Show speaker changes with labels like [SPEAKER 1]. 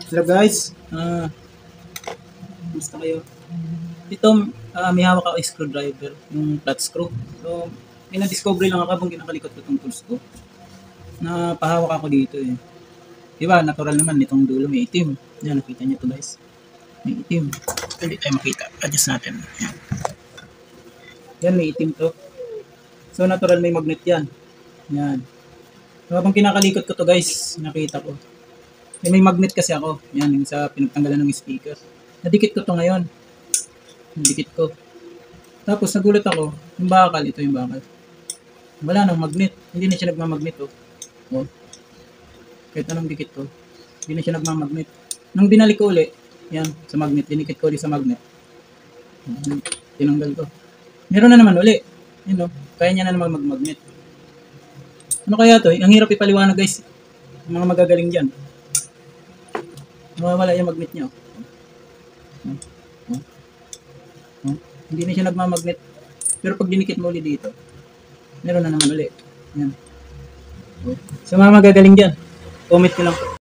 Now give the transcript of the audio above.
[SPEAKER 1] Hello guys, kumusta kayo? Ito, may hawak ako screwdriver, yung flat screw. So, may na-discover lang ako habang kinakalikot ko itong tools ko. Napahawak ako dito eh. Diba, natural naman itong dulo may itim. Yan, nakita nyo to guys. May itim. Hindi tayo makita. Adjust natin. Yan. Yan, may itim to. So, natural may magnet yan. Yan. So, habang kinakalikot ko to guys, nakita ko. May magnet kasi ako. Yan, yung sa pinagtanggalan ng speaker. Nadikit ko to ngayon. Nadikit ko. Tapos nagulat ako, yung bakal, ito yung bakal. Wala nang magnet. Hindi na siya nagmamagnet oh. Oh. Kahit anong dikit ko, hindi na siya nagmamagnet. Nung binalik ko uli, yan, sa magnet, dinikit ko ulit sa magnet. Tinanggal ko. Meron na naman uli. Yun oh, kaya niya na naman magmagnet. Ano kaya to? Ang hirap ipaliwanag guys. Yung mga magagaling dyan. Nawawala yung magnet niya. Hindi na siya nagmamagnet. Pero pag dinikit mo ulit dito, meron na naman ulit. Yan. Sa mga magagaling dyan, comment ko lang.